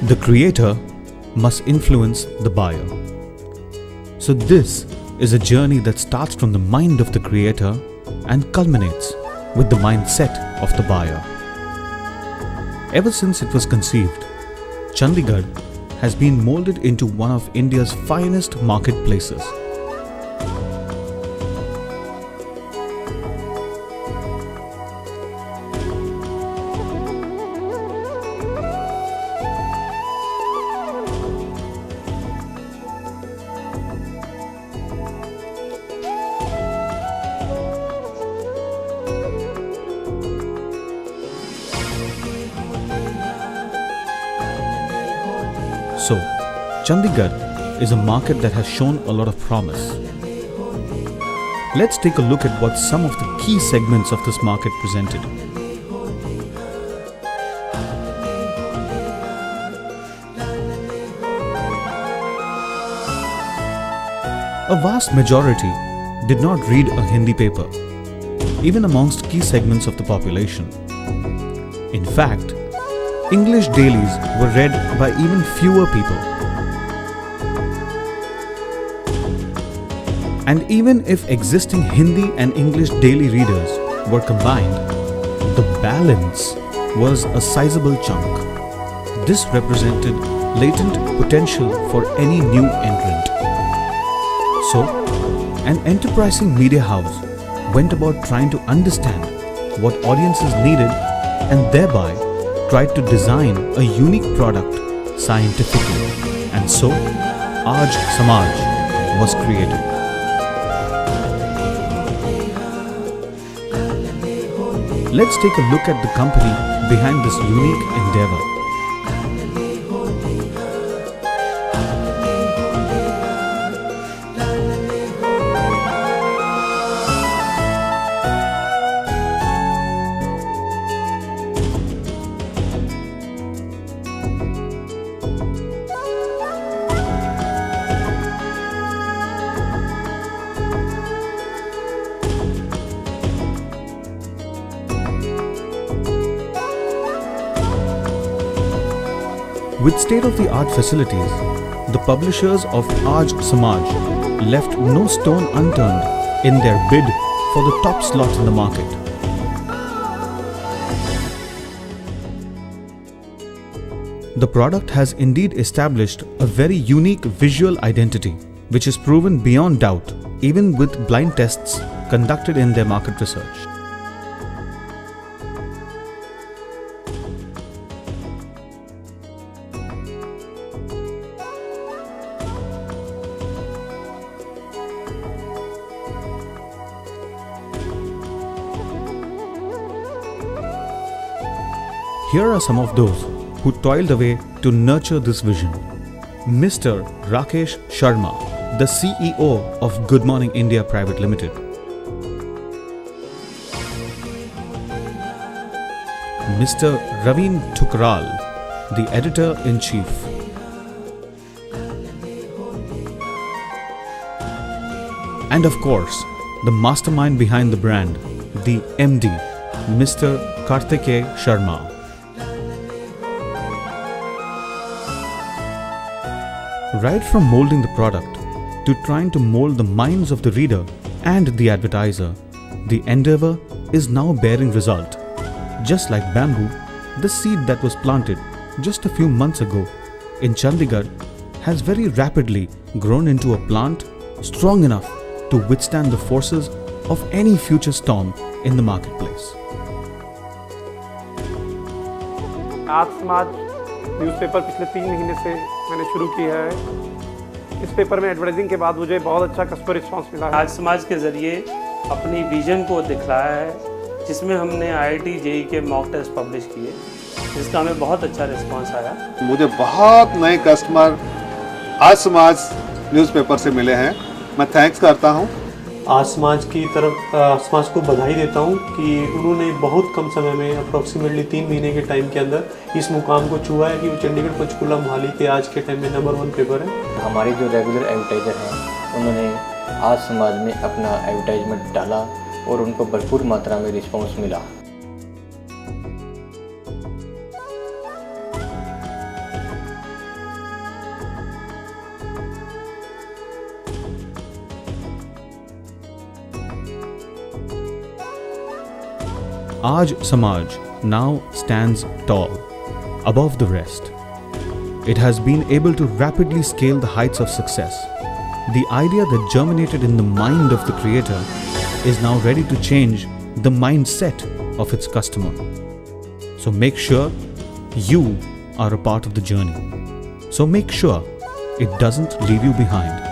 The creator must influence the buyer. So this is a journey that starts from the mind of the creator and culminates with the mindset of the buyer. Ever since it was conceived, Chandigarh has been molded into one of India's finest marketplaces. So, Chandigarh is a market that has shown a lot of promise. Let's take a look at what some of the key segments of this market presented. A vast majority did not read a Hindi paper, even amongst key segments of the population. In fact, English dailies were read by even fewer people. And even if existing Hindi and English daily readers were combined, the balance was a sizable chunk. This represented latent potential for any new entrant. So, an enterprising media house went about trying to understand what audiences needed and thereby tried to design a unique product scientifically, and so Aaj Samaj was created. Let's take a look at the company behind this unique endeavor. With state-of-the-art facilities, the publishers of Aaj Samaj left no stone unturned in their bid for the top slot in the market. The product has indeed established a very unique visual identity, which is proven beyond doubt even with blind tests conducted in their market research. Here are some of those who toiled away to nurture this vision. Mr. Rakesh Sharma, the CEO of Good Morning India Private Limited. Mr. Raveen Thukral, the Editor-in-Chief. And of course, the mastermind behind the brand, the MD, Mr. Karthikeya Sharma. Right from molding the product to trying to mold the minds of the reader and the advertiser, the endeavor is now bearing result. Just like bamboo, the seed that was planted just a few months ago in Chandigarh has very rapidly grown into a plant strong enough to withstand the forces of any future storm in the marketplace. आज समाज newspaper पिछले 3 महीने से मैंने शुरू किया है। इस पेपर में एडवर्टाइजिंग के बाद मुझे बहुत अच्छा कस्टमर रिस्पांस मिला है। आज समाज के ज़रिए अपनी विजन को दिखलाया है, जिसमें हमने IIT JEE के मॉक टेस्ट पब्लिश किए, जिसका हमें बहुत अच्छा रिस्पांस आया। मुझे बहुत नए कस्टमर आज समाज न्यूज़पेपर से मिले हैं। मैं थैंक्स करता हूं। आज समाज की तरफ समाज को बधाई देता हूं कि उन्होंने बहुत कम समय में अप्रॉक्सीमेटली 3 महीने के टाइम के अंदर इस मुकाम को छुआ है कि वो चंडीगढ़ पंचकूला मोहाली के आज के टाइम में नंबर 1 पेपर है। हमारे जो रेगुलर एडवर्टाइज़र हैं उन्होंने आज समाज में अपना एडवर्टाइजमेंट डाला और उनको भरपूर मात्रा में रिस्पांस मिला। Aaj Samaj now stands tall, above the rest. It has been able to rapidly scale the heights of success. The idea that germinated in the mind of the creator is now ready to change the mindset of its customer. So make sure you are a part of the journey. So make sure it doesn't leave you behind.